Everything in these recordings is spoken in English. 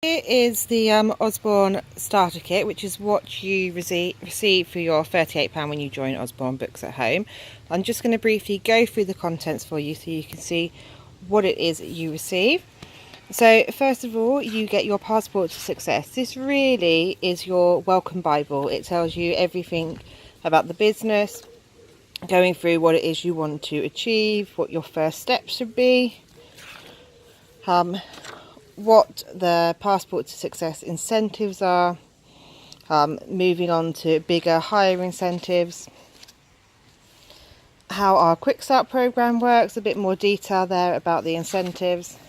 Here is the Usborne starter kit, which is what you receive for your £38 when you join Usborne Books at home. I'm just going to briefly go through the contents for you so you can see what it is that you receive. So first of all, you get your passport to success. This really is your welcome Bible. It tells you everything about the business, going through what it is you want to achieve, what your first steps should be, what the passport to success incentives are, moving on to bigger, higher incentives, how our quick start program works, a bit more detail there about the incentives,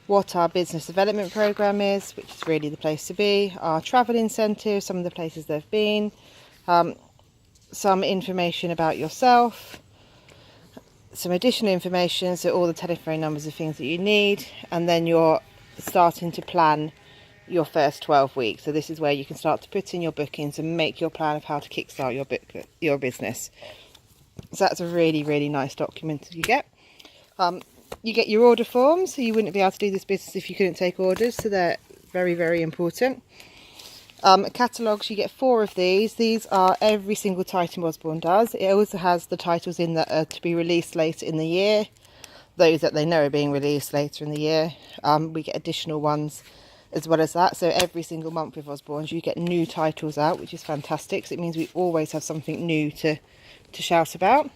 what our business development program is, which is really the place to be, our travel incentives, some of the places they've been, some information about yourself, some additional information, so all the telephone numbers of things that you need, and then you're starting to plan your first 12 weeks. So this is where you can start to put in your bookings and make your plan of how to kickstart your business. So that's a really nice document that you get. You get your order forms, so you wouldn't be able to do this business if you couldn't take orders, so they're very important. Catalogues, you get 4 of these. These are every single title Usborne does. It also has the titles in that are to be released later in the year, those that they know are being released later in the year. We get additional ones as well as that, so every single month with Usborne's you get new titles out, which is fantastic, so it means we always have something new to shout about.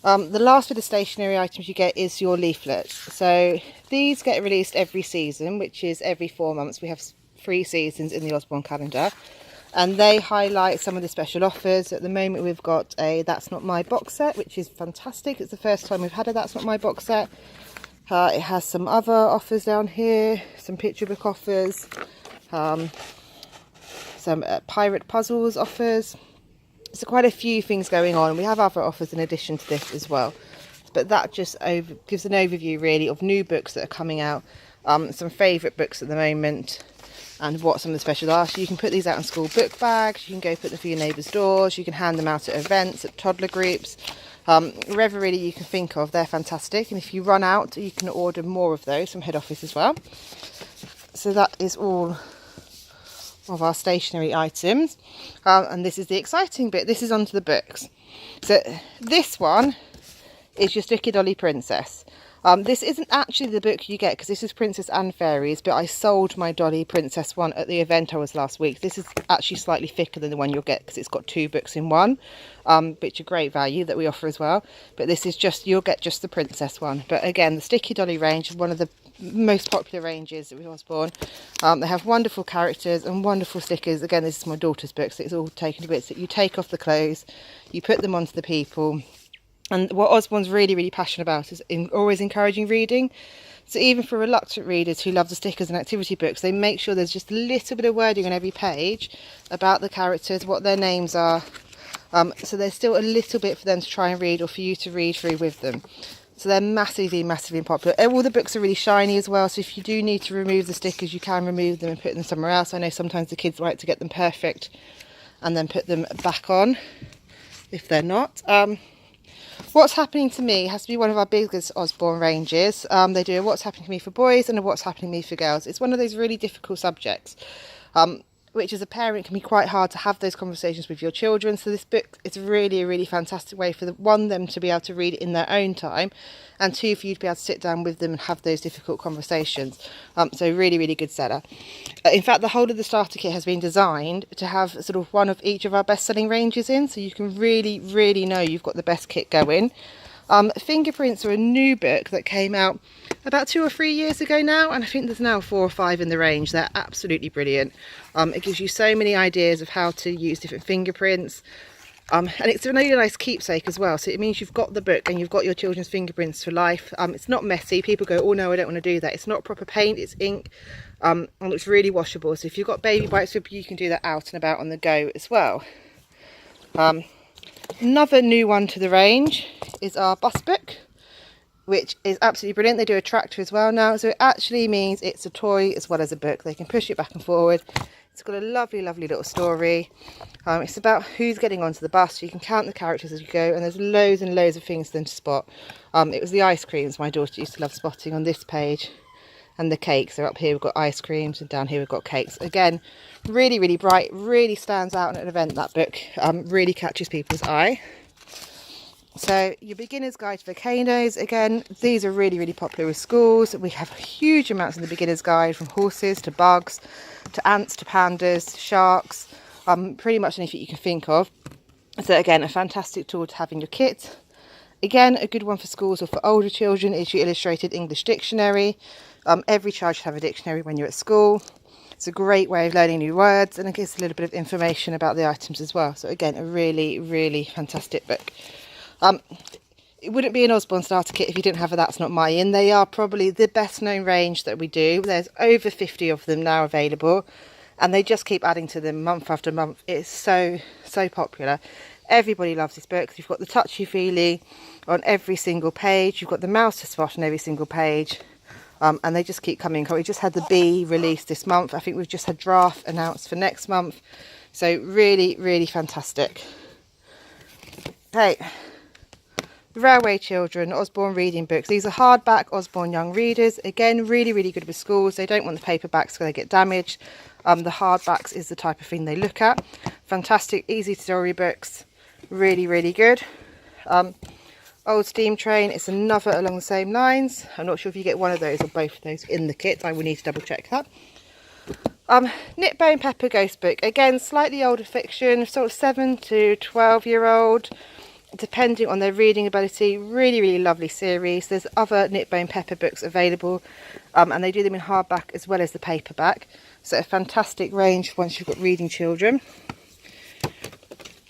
The last bit of stationery items you get is your leaflets. So these get released every season, which is every 4 months. We have 3 seasons in the Usborne calendar, and they highlight some of the special offers. At the moment we've got a That's Not My box set, which is fantastic. It's the first time we've had a That's Not My box set. It has some other offers down here, some picture book offers, some pirate puzzles offers. So quite a few things going on. We have other offers in addition to this as well, but that just gives an overview really of new books that are coming out, some favourite books at the moment, and what some of the specials are. So you can put these out in school book bags, you can go put them for your neighbours' doors, you can hand them out at events, at toddler groups, wherever really you can think of. They're fantastic, and if you run out you can order more of those from head office as well. So that is all of our stationery items, and this is the exciting bit. This is onto the books. So this one is your Sticky Dolly Princess. This isn't actually the book you get because this is Princess and Fairies, but I sold my Dolly Princess one at the event I was last week. This is actually slightly thicker than the one you'll get because it's got 2 books in one, which are great value that we offer as well. But this is just, you'll get just the Princess one. But again, the Sticky Dolly range is one of the most popular ranges that we Usborne. They have wonderful characters and wonderful stickers. Again, this is my daughter's book, so it's all taken to bits that you take off the clothes, you put them onto the people. And what Usborne's really passionate about is always encouraging reading. So even for reluctant readers who love the stickers and activity books, they make sure there's just a little bit of wording on every page about the characters, what their names are. So there's still a little bit for them to try and read, or for you to read through with them. So they're massively popular. All the books are really shiny as well, so if you do need to remove the stickers, you can remove them and put them somewhere else. I know sometimes the kids like to get them perfect and then put them back on if they're not. What's Happening to Me has to be one of our biggest Usborne ranges. They do a What's Happening to Me for boys and a What's Happening to Me for girls. It's one of those really difficult subjects, which as a parent can be quite hard to have those conversations with your children. So this book is really a really fantastic way for them to be able to read it in their own time, and 2, for you to be able to sit down with them and have those difficult conversations. So really good seller. In fact, the whole of the starter kit has been designed to have sort of one of each of our best-selling ranges in, so you can really know you've got the best kit going. Fingerprints are a new book that came out about 2 or 3 years ago now, and I think there's now 4 or 5 in the range. They're absolutely brilliant. It gives you so many ideas of how to use different fingerprints, and it's a really nice keepsake as well. So it means you've got the book and you've got your children's fingerprints for life. It's not messy. People go, oh no, I don't want to do that. It's not proper paint, it's ink, and it's really washable. So if you've got baby wipes, you can do that out and about on the go as well. Another new one to the range is our bus book, which is absolutely brilliant. They do a tractor as well now, so it actually means it's a toy as well as a book. They can push it back and forward. It's got a lovely little story. It's about who's getting onto the bus. You can count the characters as you go, and there's loads of things for them to spot. It was the ice creams my daughter used to love spotting on this page, and the cakes. So up here we've got ice creams, and down here we've got cakes. Again, really, really bright, really stands out at an event, that book. Really catches people's eye. So your beginner's guide to volcanoes, again, these are really, really popular with schools. We have huge amounts in the beginner's guide, from horses to bugs to ants to pandas to sharks, pretty much anything you can think of. So again, a fantastic tool to have in your kit. Again, a good one for schools or for older children is your illustrated English dictionary. Every child should have a dictionary when you're at school. It's a great way of learning new words, and it gives a little bit of information about the items as well. So again, a really, really fantastic book. It wouldn't be an Usborne starter kit if you didn't have a That's Not My In. They are probably the best known range that we do. There's over 50 of them now available, and they just keep adding to them month after month. It's so popular. Everybody loves this book. You've got the touchy-feely on every single page. You've got the mouse to spot on every single page. And they just keep coming. We just had the B released this month. I think we've just had draft announced for next month. So really, really fantastic. Hey. The Railway Children, Usborne Reading Books. These are hardback Usborne Young Readers. Again, really, really good with schools. They don't want the paperbacks because they get damaged. The hardbacks is the type of thing they look at. Fantastic, easy story books. Really, really good. Old Steam Train, it's another along the same lines. I'm not sure if you get one of those or both of those in the kit. I will need to double check that. Knit Bow and Pepper Ghost Book. Again, slightly older fiction, sort of 7 to 12-year-old. Depending on their reading ability. Really, really lovely series. There's other Knit Bow and Pepper books available, and they do them in hardback as well as the paperback. So a fantastic range once you've got reading children.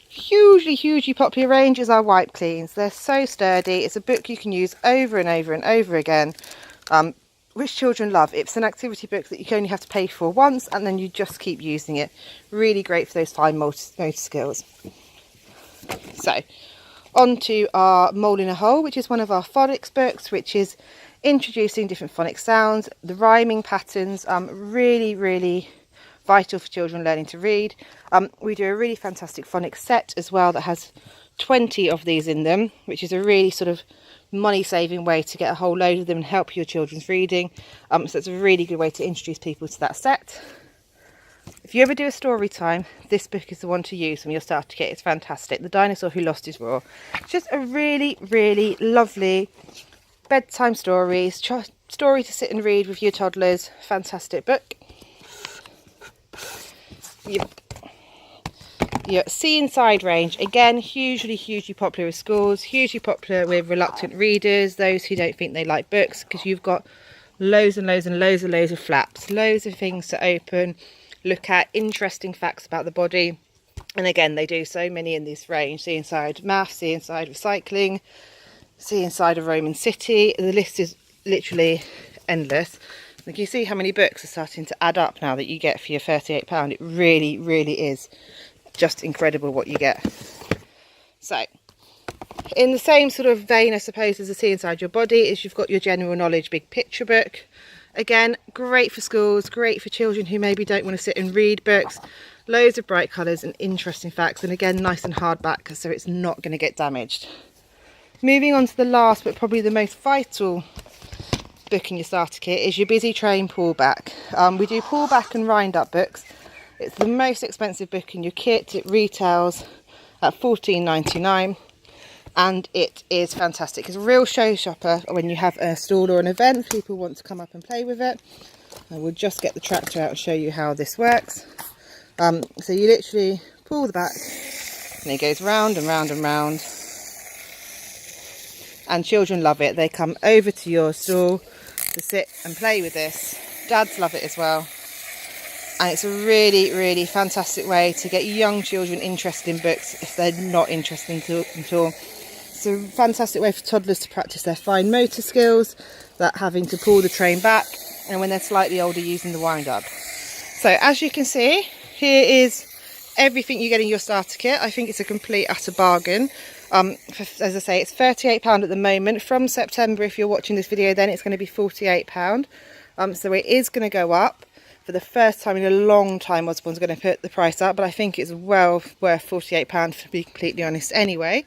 Hugely popular range is our Wipe Cleans. They're so sturdy. It's a book you can use over and over and over again, which children love. It's an activity book that you only have to pay for once, and then you just keep using it. Really great for those fine motor skills. So on to our Mole in a Hole, which is one of our phonics books, which is introducing different phonics sounds, the rhyming patterns, really, really vital for children learning to read. We do a really fantastic phonics set as well that has 20 of these in them, which is a really sort of money-saving way to get a whole load of them and help your children's reading. So it's a really good way to introduce people to that set. If you ever do a story time, this book is the one to use from your starter kit. It's fantastic. The Dinosaur Who Lost His Roar. Just a really, really lovely bedtime story to sit and read with your toddlers. Fantastic book. Your See Inside range. Again, hugely popular with schools. Hugely popular with reluctant readers. Those who don't think they like books, because you've got loads of flaps. Loads of things to open. Look at interesting facts about the body, and again they do so many in this range. See inside maths, see inside recycling, see inside a Roman city. The list is literally endless. Like, you see how many books are starting to add up now that you get for your £38. It really, really is just incredible what you get. So in the same sort of vein, I suppose, as the See Inside Your Body, is you've got your general knowledge big picture book. Again, great for schools, great for children who maybe don't want to sit and read books. Loads of bright colours and interesting facts, and again, nice and hardback, so it's not going to get damaged. Moving on to the last, but probably the most vital book in your starter kit, is your Busy Train pullback. We do pullback and rind up books. It's the most expensive book in your kit. It retails at $14.99. And it is fantastic. It's a real showstopper when you have a stall or an event. People want to come up and play with it. I will just get the tractor out and show you how this works. So you literally pull the back, and it goes round and round and round. And children love it. They come over to your stall to sit and play with this. Dads love it as well. And it's a really, really fantastic way to get young children interested in books if they're not interested at all. It's a fantastic way for toddlers to practice their fine motor skills, that having to pull the train back, and when they're slightly older, using the wind up. So as you can see, here is everything you get in your starter kit. I think it's a complete utter bargain. As I say, it's £38 at the moment. From September, if you're watching this video, then it's going to be £48. So it is going to go up. For the first time in a long time, Usborne's going to put the price up, but I think it's well worth £48 to be completely honest anyway.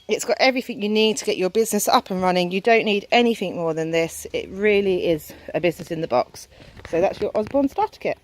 It's got everything you need to get your business up and running. You don't need anything more than this. It really is a business in the box. So that's your Usborne starter kit.